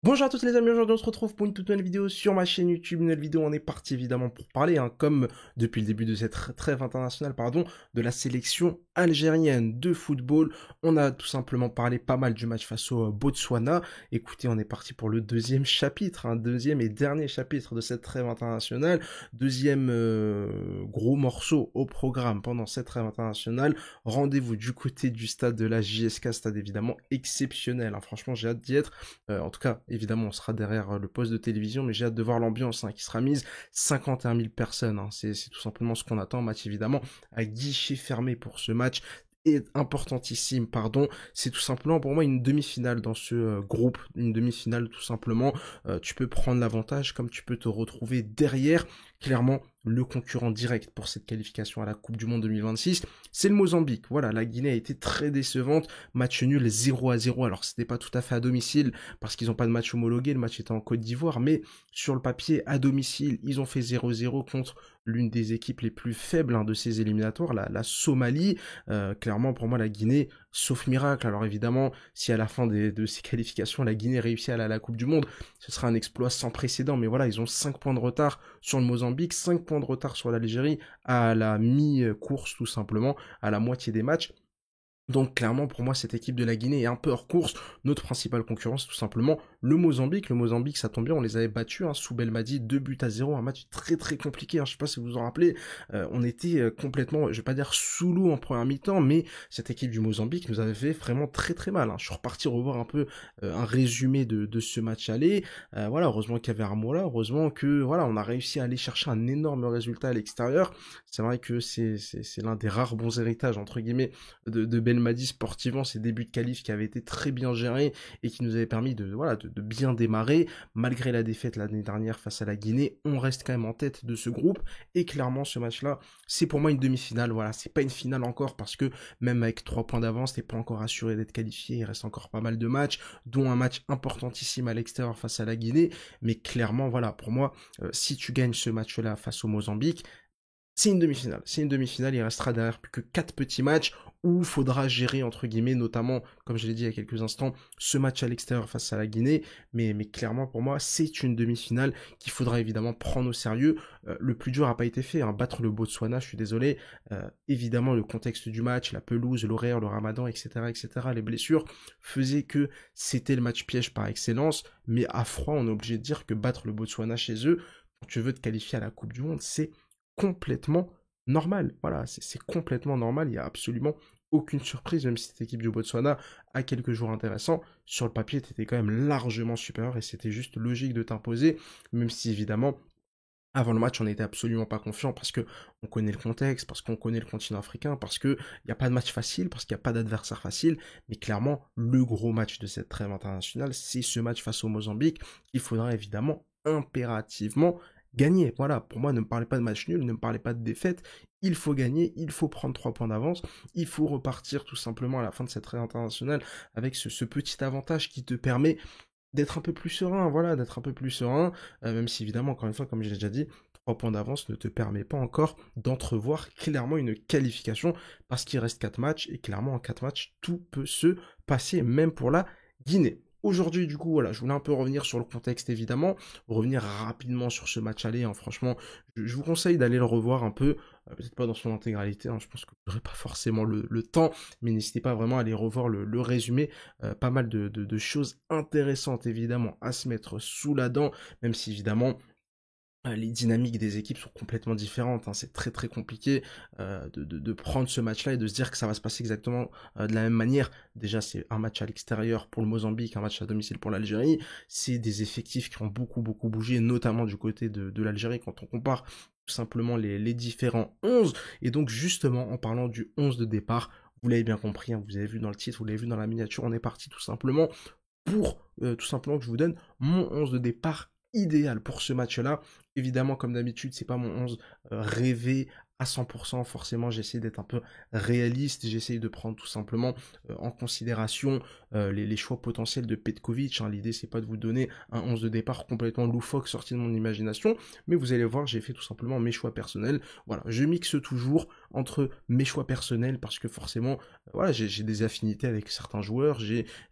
Bonjour à tous les amis, aujourd'hui on se retrouve pour une toute nouvelle vidéo sur ma chaîne YouTube. Une nouvelle vidéo, on est parti évidemment pour parler, comme depuis le début de cette trêve internationale, de la sélection algérienne de football. On a tout simplement parlé pas mal du match face au Botswana. Écoutez, on est parti pour le deuxième chapitre, deuxième et dernier chapitre de cette trêve internationale. Deuxième gros morceau au programme pendant cette trêve internationale. Rendez-vous du côté du stade de la JSK, stade évidemment exceptionnel. Franchement, j'ai hâte d'y être. En tout cas, évidemment, on sera derrière le poste de télévision, mais j'ai hâte de voir l'ambiance qui sera mise. 51 000 personnes, c'est tout simplement ce qu'on attend. Match évidemment à guichet fermé pour ce match est importantissime, c'est tout simplement pour moi une demi-finale dans ce groupe, une demi-finale tout simplement. Tu peux prendre l'avantage comme tu peux te retrouver derrière. Clairement, le concurrent direct pour cette qualification à la Coupe du Monde 2026, c'est le Mozambique. Voilà, la Guinée a été très décevante, match nul 0-0. Alors c'était pas tout à fait à domicile parce qu'ils n'ont pas de match homologué, le match était en Côte d'Ivoire, mais sur le papier, à domicile, ils ont fait 0-0 contre l'une des équipes les plus faibles de ces éliminatoires, la Somalie. Clairement, pour moi, la Guinée, sauf miracle. Alors évidemment, si à la fin de ces qualifications, la Guinée réussit à aller à la Coupe du Monde, ce sera un exploit sans précédent. Mais voilà, ils ont 5 points de retard sur le Mozambique, 5 points de retard sur l'Algérie à la mi-course tout simplement, à la moitié des matchs. Donc clairement pour moi cette équipe de la Guinée est un peu hors course. Notre principale concurrence tout simplement le Mozambique. Le Mozambique, ça tombe bien, on les avait battus sous Belmadi, 2-0, un match très très compliqué, je sais pas si vous vous en rappelez. On était complètement, je vais pas dire sous l'eau en première mi-temps, mais cette équipe du Mozambique nous avait fait vraiment très très mal. Je suis reparti revoir un peu un résumé de ce match aller. Voilà, heureusement qu'il y avait Armola, heureusement que voilà, on a réussi à aller chercher un énorme résultat à l'extérieur. C'est vrai que c'est l'un des rares bons héritages entre guillemets de Belmadi sportivement, ses débuts de qualif qui avaient été très bien gérés et qui nous avaient permis de bien démarrer. Malgré la défaite l'année dernière face à la Guinée, on reste quand même en tête de ce groupe et clairement ce match-là, c'est pour moi une demi-finale. Voilà, c'est pas une finale encore parce que même avec 3 points d'avance, t'es pas encore assuré d'être qualifié. Il reste encore pas mal de matchs, dont un match importantissime à l'extérieur face à la Guinée. Mais clairement, voilà, pour moi, si tu gagnes ce match-là face au Mozambique, c'est une demi-finale. C'est une demi-finale, il restera derrière plus que 4 petits matchs où il faudra gérer, entre guillemets, notamment, comme je l'ai dit il y a quelques instants, ce match à l'extérieur face à la Guinée. Mais clairement, pour moi, c'est une demi-finale qu'il faudra évidemment prendre au sérieux. Le plus dur n'a pas été fait. Battre le Botswana, je suis désolé. Évidemment, le contexte du match, la pelouse, l'horaire, le ramadan, etc., les blessures, faisaient que c'était le match piège par excellence. Mais à froid, on est obligé de dire que battre le Botswana chez eux, quand tu veux te qualifier à la Coupe du Monde, c'est complètement normal. Voilà, c'est complètement normal. Il n'y a absolument aucune surprise, même si cette équipe du Botswana a quelques joueurs intéressants. Sur le papier, tu étais quand même largement supérieur et c'était juste logique de t'imposer, même si évidemment, avant le match, on n'était absolument pas confiant parce que on connaît le contexte, parce qu'on connaît le continent africain, parce que il n'y a pas de match facile, parce qu'il n'y a pas d'adversaire facile. Mais clairement, le gros match de cette trêve internationale, c'est ce match face au Mozambique qu'il faudra évidemment impérativement gagner. Voilà, pour moi, ne me parlez pas de match nul, ne me parlez pas de défaite. Il faut gagner, il faut prendre 3 points d'avance, il faut repartir tout simplement à la fin de cette trêve internationale avec ce petit avantage qui te permet d'être un peu plus serein, voilà, d'être un peu plus serein, même si évidemment, encore une fois, comme j'ai déjà dit, 3 points d'avance ne te permet pas encore d'entrevoir clairement une qualification, parce qu'il reste 4 matchs, et clairement en 4 matchs, tout peut se passer, même pour la Guinée. Aujourd'hui, du coup, voilà, je voulais un peu revenir sur le contexte, évidemment, revenir rapidement sur ce match aller, franchement, je vous conseille d'aller le revoir un peu, peut-être pas dans son intégralité, je pense que vous n'aurez pas forcément le temps, mais n'hésitez pas vraiment à aller revoir le résumé, pas mal de choses intéressantes, évidemment, à se mettre sous la dent, même si, évidemment, les dynamiques des équipes sont complètement différentes. C'est très très compliqué de prendre ce match-là et de se dire que ça va se passer exactement de la même manière. Déjà, c'est un match à l'extérieur pour le Mozambique, un match à domicile pour l'Algérie. C'est des effectifs qui ont beaucoup beaucoup bougé, notamment du côté de l'Algérie quand on compare tout simplement les différents 11. Et donc justement, en parlant du 11 de départ, vous l'avez bien compris, vous avez vu dans le titre, vous l'avez vu dans la miniature, on est parti tout simplement pour tout simplement que je vous donne mon 11 de départ idéal pour ce match-là. Évidemment, comme d'habitude, c'est pas mon 11 rêvé à 100%. Forcément, j'essaie d'être un peu réaliste. J'essaie de prendre tout simplement en considération les choix potentiels de Petkovic, hein. L'idée, c'est pas de vous donner un 11 de départ complètement loufoque sorti de mon imagination, mais vous allez voir, j'ai fait tout simplement mes choix personnels. Voilà, je mixe toujours entre mes choix personnels parce que forcément, voilà, j'ai des affinités avec certains joueurs,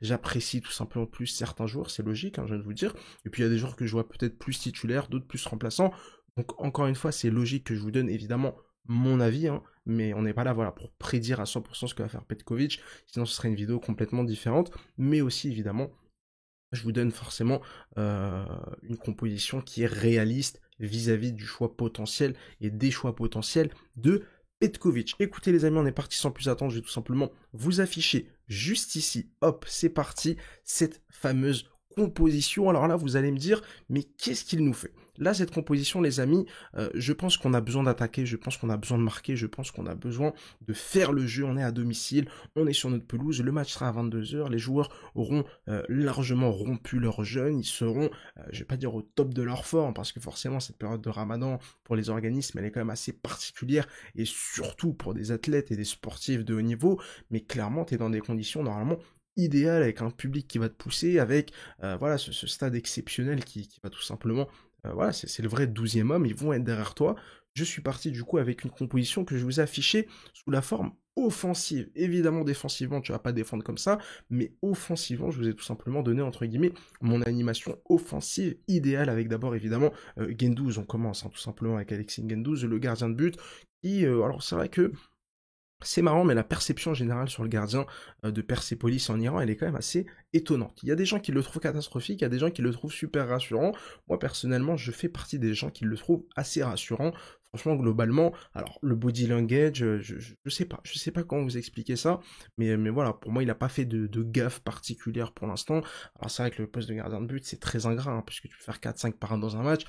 j'apprécie tout simplement plus certains joueurs, c'est logique, hein, je viens de vous dire. Et puis il y a des joueurs que je vois peut-être plus titulaires, d'autres plus remplaçants. Donc encore une fois, c'est logique que je vous donne évidemment mon avis, hein, mais on n'est pas là, voilà, pour prédire à 100% ce que va faire Petkovic, sinon ce serait une vidéo complètement différente. Mais aussi évidemment, je vous donne forcément une composition qui est réaliste vis-à-vis du choix potentiel et des choix potentiels de Petkovic. Écoutez les amis, on est parti sans plus attendre, je vais tout simplement vous afficher juste ici, hop, c'est parti, cette fameuse composition. Alors là, vous allez me dire, mais qu'est-ce qu'il nous fait? Là, cette composition, les amis, je pense qu'on a besoin d'attaquer, je pense qu'on a besoin de marquer, je pense qu'on a besoin de faire le jeu. On est à domicile, on est sur notre pelouse, le match sera à 22 h, les joueurs auront largement rompu leur jeûne, ils seront, je vais pas dire au top de leur forme, parce que forcément, cette période de Ramadan, pour les organismes, elle est quand même assez particulière, et surtout pour des athlètes et des sportifs de haut niveau, mais clairement, tu es dans des conditions normalement idéales, avec un public qui va te pousser, avec voilà ce stade exceptionnel qui va tout simplement voilà, c'est le vrai 12e homme, ils vont être derrière toi. Je suis parti du coup avec une composition que je vous ai affichée sous la forme offensive. Évidemment, défensivement, tu vas pas défendre comme ça, mais offensivement, je vous ai tout simplement donné, entre guillemets, mon animation offensive idéale, avec d'abord, évidemment, Guendouzi. On commence, hein, tout simplement avec Alexis Guendouzi, le gardien de but, qui, alors c'est vrai que c'est marrant, mais la perception générale sur le gardien de Persépolis en Iran, elle est quand même assez étonnante. Il y a des gens qui le trouvent catastrophique, il y a des gens qui le trouvent super rassurant. Moi, personnellement, je fais partie des gens qui le trouvent assez rassurant. Franchement, globalement, alors le body language, je sais pas comment vous expliquer ça, mais voilà, pour moi, il n'a pas fait de gaffe particulière pour l'instant. Alors c'est vrai que le poste de gardien de but, c'est très ingrat, hein, puisque tu peux faire 4-5 parades dans un match,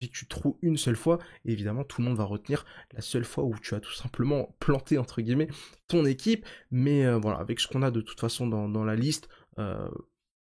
et que tu trouves une seule fois, et évidemment, tout le monde va retenir la seule fois où tu as tout simplement planté, entre guillemets, ton équipe. Mais voilà, avec ce qu'on a de toute façon dans la liste, euh,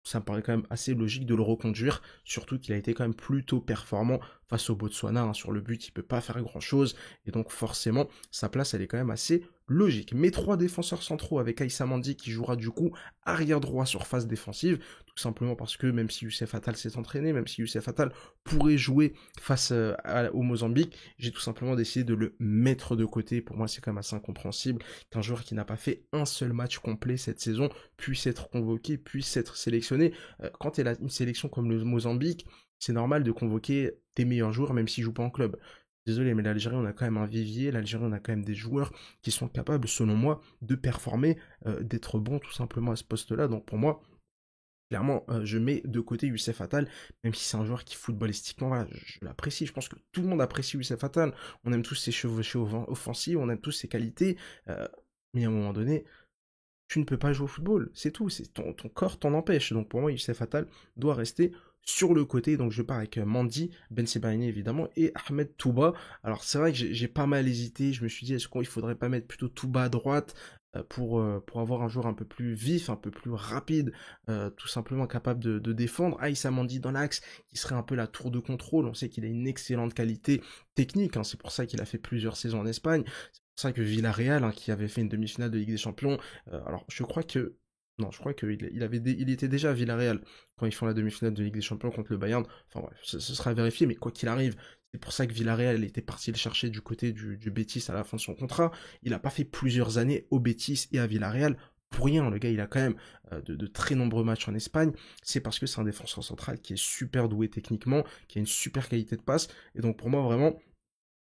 ça me paraît quand même assez logique de le reconduire, surtout qu'il a été quand même plutôt performant face au Botswana, hein. Sur le but, il peut pas faire grand-chose, et donc forcément, sa place, elle est quand même assez logique. Mes trois défenseurs centraux avec Aïssa Mandi qui jouera du coup arrière droit sur phase défensive, tout simplement parce que même si Youssef Attal s'est entraîné, même si Youssef Attal pourrait jouer face au Mozambique, j'ai tout simplement décidé de le mettre de côté. Pour moi, c'est quand même assez incompréhensible qu'un joueur qui n'a pas fait un seul match complet cette saison puisse être convoqué, puisse être sélectionné. Quand tu es une sélection comme le Mozambique, c'est normal de convoquer tes meilleurs joueurs même s'ils jouent pas en club. Désolé, mais l'Algérie, on a quand même un vivier. L'Algérie, on a quand même des joueurs qui sont capables, selon moi, de performer, d'être bons tout simplement à ce poste-là. Donc pour moi, clairement, je mets de côté Youssef Attal, même si c'est un joueur qui footballistiquement, voilà, je l'apprécie. Je pense que tout le monde apprécie Youssef Attal. On aime tous ses chevauchées offensives, on aime tous ses qualités. Mais à un moment donné, tu ne peux pas jouer au football, c'est tout, c'est ton corps t'en empêche. Donc pour moi, Youssef Attal doit rester sur le côté. Donc je pars avec Mandi, Ben Sebaini évidemment, et Ahmed Touba. Alors c'est vrai que j'ai pas mal hésité, je me suis dit est-ce qu'il faudrait pas mettre plutôt Touba à droite pour avoir un joueur un peu plus vif, un peu plus rapide, tout simplement capable de défendre. Aïssa Mandi dans l'axe, qui serait un peu la tour de contrôle. On sait qu'il a une excellente qualité technique, hein, c'est pour ça qu'il a fait plusieurs saisons en Espagne. C'est pour ça que Villarreal, hein, qui avait fait une demi-finale de Ligue des Champions, alors je crois que non, je crois qu'il il était déjà à Villarreal quand ils font la demi-finale de Ligue des Champions contre le Bayern. Enfin bref, ce sera vérifié, mais quoi qu'il arrive, c'est pour ça que Villarreal était parti le chercher du côté du Betis à la fin de son contrat. Il n'a pas fait plusieurs années au Betis et à Villarreal pour rien. Le gars, il a quand même de très nombreux matchs en Espagne. C'est parce que c'est un défenseur central qui est super doué techniquement, qui a une super qualité de passe. Et donc pour moi, vraiment,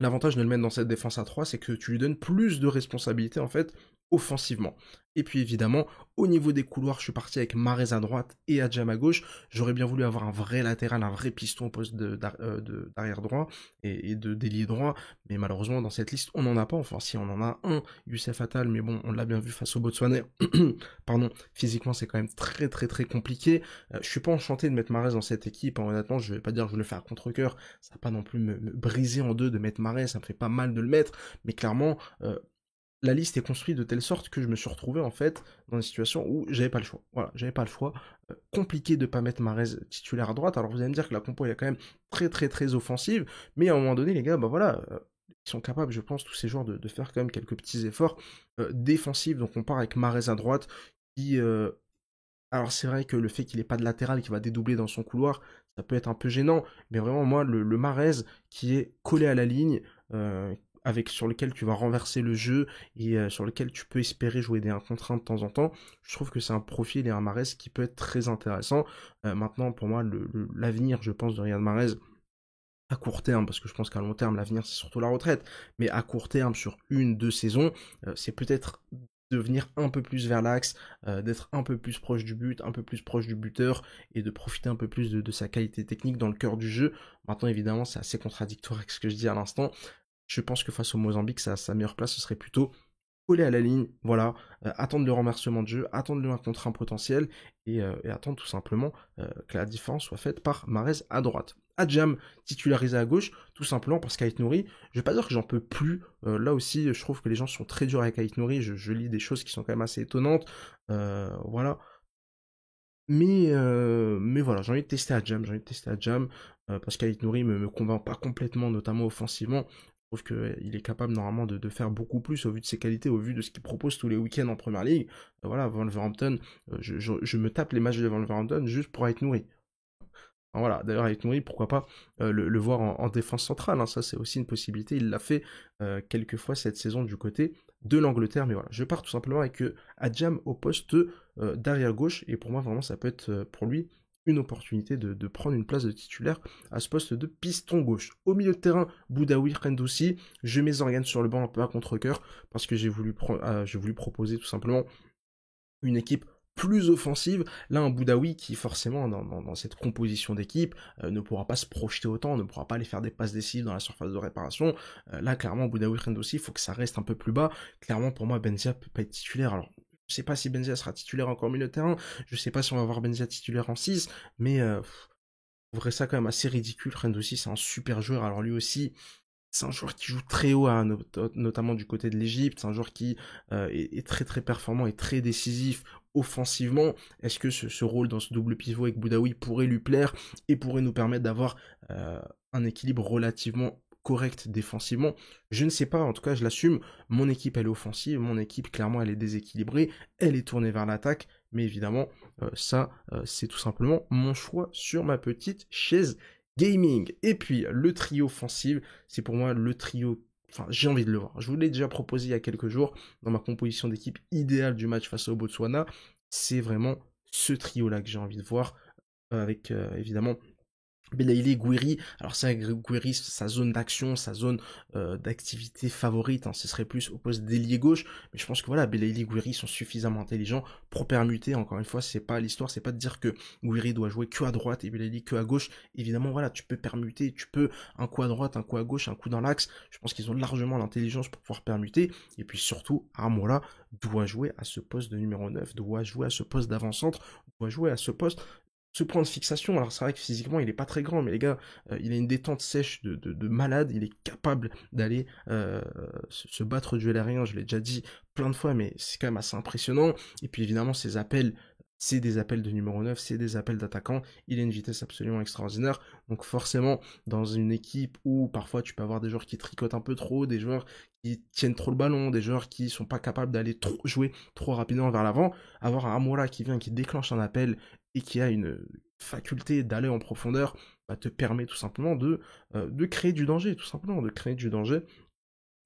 l'avantage de le mettre dans cette défense à 3, c'est que tu lui donnes plus de responsabilités en fait offensivement. Et puis évidemment, au niveau des couloirs, je suis parti avec Mahrez à droite et Adjam à gauche. J'aurais bien voulu avoir un vrai latéral, un vrai piston au poste d'arrière droit et de d'ailier droit, mais malheureusement dans cette liste, on n'en a pas. Enfin, si on en a un, Youssef Attal, mais bon, on l'a bien vu face au Botswana. Pardon, physiquement c'est quand même très très très compliqué. Je suis pas enchanté de mettre Mahrez dans cette équipe, hein. Honnêtement, je vais pas dire que je le fais à contre-cœur, ça va pas non plus me briser en deux de mettre Mahrez, ça me fait pas mal de le mettre, mais clairement, la liste est construite de telle sorte que je me suis retrouvé en fait dans une situation où j'avais pas le choix. Voilà, j'avais pas le choix. Compliqué de pas mettre Mahrez titulaire à droite. Alors vous allez me dire que la compo elle est quand même très très très offensive, mais à un moment donné les gars, bah voilà, ils sont capables, je pense, tous ces joueurs de faire quand même quelques petits efforts défensifs. Donc on part avec Mahrez à droite, qui, alors c'est vrai que le fait qu'il n'ait pas de latéral qui va dédoubler dans son couloir, ça peut être un peu gênant, mais vraiment moi le Mahrez qui est collé à la ligne, avec sur lequel tu vas renverser le jeu et sur lequel tu peux espérer jouer des 1 contre 1 de temps en temps, je trouve que c'est un profil et un Mahrez qui peut être très intéressant. Maintenant pour moi l'avenir je pense de Riyad Mahrez, à court terme, parce que je pense qu'à long terme, l'avenir, c'est surtout la retraite, mais à court terme, sur 1, 2 saisons, c'est peut-être de venir un peu plus vers l'axe, d'être un peu plus proche du but, un peu plus proche du buteur, et de profiter un peu plus de sa qualité technique dans le cœur du jeu. Maintenant, évidemment, c'est assez contradictoire avec ce que je dis à l'instant. Je pense que face au Mozambique, sa meilleure place, ce serait plutôt coller à la ligne, voilà, attendre le renversement de jeu, attendre le 1 contre 1 potentiel, et attendre tout simplement que la différence soit faite par Mahrez à droite. Adjam titularisé à gauche, tout simplement parce qu'Ait Nouri, je vais pas dire que j'en peux plus, là aussi je trouve que les gens sont très durs avec Ait Nouri, je lis des choses qui sont quand même assez étonnantes, voilà. Mais voilà, j'ai envie de tester Adjam, parce qu'Ait Nouri me convainc pas complètement, notamment offensivement. Je trouve qu'il est capable normalement de faire beaucoup plus au vu de ses qualités, au vu de ce qu'il propose tous les week-ends en première ligue. Voilà, Wolverhampton, je me tape les matchs de Wolverhampton juste pour Ait Nouri. Enfin, voilà, d'ailleurs Ait Nouri, pourquoi pas le voir en défense centrale, hein, ça c'est aussi une possibilité, il l'a fait quelques fois cette saison du côté de l'Angleterre, mais voilà, je pars tout simplement avec Adjam au poste d'arrière gauche, et pour moi vraiment ça peut être pour lui une opportunité de prendre une place de titulaire à ce poste de piston gauche. Au milieu de terrain, Boudaoui, Rendoussi, je mets Zorgan sur le banc un peu à contre-cœur, parce que j'ai voulu proposer tout simplement une équipe plus offensive. Là, un Boudaoui qui, forcément, dans cette composition d'équipe, ne pourra pas se projeter autant, ne pourra pas aller faire des passes décisives dans la surface de réparation. Là, clairement, Boudaoui, Rendossi, il faut que ça reste un peu plus bas. Clairement, pour moi, Benzia peut pas être titulaire. Alors, je sais pas si Benzia sera titulaire encore au milieu de terrain, je sais pas si on va voir Benzia titulaire en 6, mais je trouverais ça quand même assez ridicule. Rendossi, c'est un super joueur, alors lui aussi, c'est un joueur qui joue très haut, notamment du côté de l'Égypte. C'est un joueur qui est très très performant et très décisif offensivement. Est-ce que ce rôle dans ce double pivot avec Boudaoui pourrait lui plaire et pourrait nous permettre d'avoir un équilibre relativement correct défensivement? Je ne sais pas, en tout cas je l'assume. Mon équipe elle est offensive, mon équipe clairement elle est déséquilibrée, elle est tournée vers l'attaque, mais évidemment c'est tout simplement mon choix sur ma petite chaise gaming. Et puis le trio offensif, c'est pour moi le trio, enfin j'ai envie de le voir. Je vous l'ai déjà proposé il y a quelques jours dans ma composition d'équipe idéale du match face au Botswana. C'est vraiment ce trio-là que j'ai envie de voir, avec évidemment Belaïli, Gouiri, alors c'est vrai que Gouiri, sa zone d'action, sa zone d'activité favorite, hein, ce serait plus au poste d'ailier gauche, mais je pense que voilà, Belaïli et Gouiri sont suffisamment intelligents pour permuter, encore une fois, c'est pas l'histoire, c'est pas de dire que Gouiri doit jouer que à droite et Belaïli que à gauche, évidemment voilà, tu peux permuter, tu peux un coup à droite, un coup à gauche, un coup dans l'axe, je pense qu'ils ont largement l'intelligence pour pouvoir permuter, et puis surtout, Amoura doit jouer à ce poste de numéro 9, doit jouer à ce poste d'avant-centre, doit jouer à ce point de fixation. Alors c'est vrai que physiquement il est pas très grand, mais les gars, il a une détente sèche de malade, il est capable d'aller se battre au duel aérien, je l'ai déjà dit plein de fois, mais c'est quand même assez impressionnant. Et puis évidemment ses appels, c'est des appels de numéro 9, c'est des appels d'attaquant, il a une vitesse absolument extraordinaire, donc forcément dans une équipe où parfois tu peux avoir des joueurs qui tricotent un peu trop, des joueurs qui tiennent trop le ballon, des joueurs qui sont pas capables d'aller jouer trop rapidement vers l'avant, avoir un Amoura qui vient, qui déclenche un appel et qui a une faculté d'aller en profondeur, bah, te permet tout simplement de créer du danger, tout simplement, de créer du danger.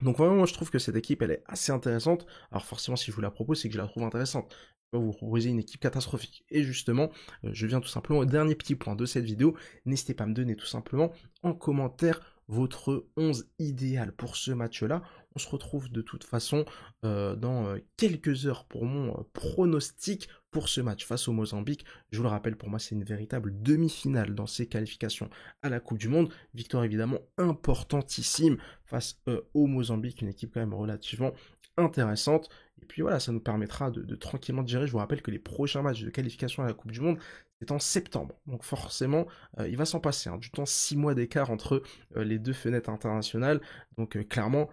Donc vraiment, moi je trouve que cette équipe, elle est assez intéressante. Alors forcément, si je vous la propose, c'est que je la trouve intéressante. Je vais vous proposer une équipe catastrophique. Et justement, je viens tout simplement au dernier petit point de cette vidéo. N'hésitez pas à me donner tout simplement en commentaire votre 11 idéal pour ce match-là. On se retrouve de toute façon dans quelques heures pour mon pronostic pour ce match face au Mozambique. Je vous le rappelle, pour moi, c'est une véritable demi-finale dans ces qualifications à la Coupe du Monde. Victoire évidemment importantissime face au Mozambique, une équipe quand même relativement intéressante. Et puis voilà, ça nous permettra de tranquillement digérer. Je vous rappelle que les prochains matchs de qualification à la Coupe du Monde, c'est en septembre. Donc forcément, il va s'en passer. Hein, du temps 6 mois d'écart entre les deux fenêtres internationales. Donc clairement,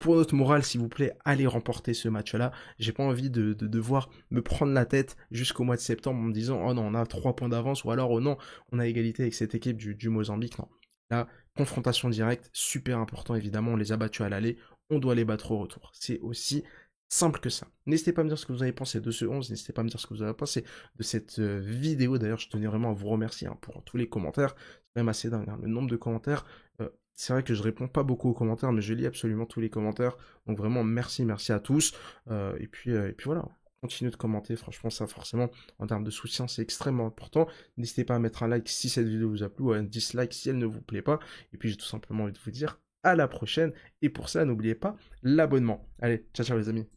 pour notre morale, s'il vous plaît, allez remporter ce match-là. J'ai pas envie de devoir me prendre la tête jusqu'au mois de septembre en me disant « Oh non, on a 3 points d'avance » ou alors « Oh non, on a égalité avec cette équipe du Mozambique ». Non, La confrontation directe, super important évidemment, on les a battus à l'aller, on doit les battre au retour. C'est aussi simple que ça. N'hésitez pas à me dire ce que vous avez pensé de ce 11, n'hésitez pas à me dire ce que vous avez pensé de cette vidéo. D'ailleurs, je tenais vraiment à vous remercier hein, pour tous les commentaires. C'est quand même assez dingue, hein, le nombre de commentaires. C'est vrai que je réponds pas beaucoup aux commentaires, mais je lis absolument tous les commentaires. Donc vraiment, merci à tous. Et puis voilà, continuez de commenter. Franchement, ça forcément, en termes de soutien, c'est extrêmement important. N'hésitez pas à mettre un like si cette vidéo vous a plu ou un dislike si elle ne vous plaît pas. Et puis j'ai tout simplement envie de vous dire à la prochaine. Et pour ça, n'oubliez pas l'abonnement. Allez, ciao ciao les amis.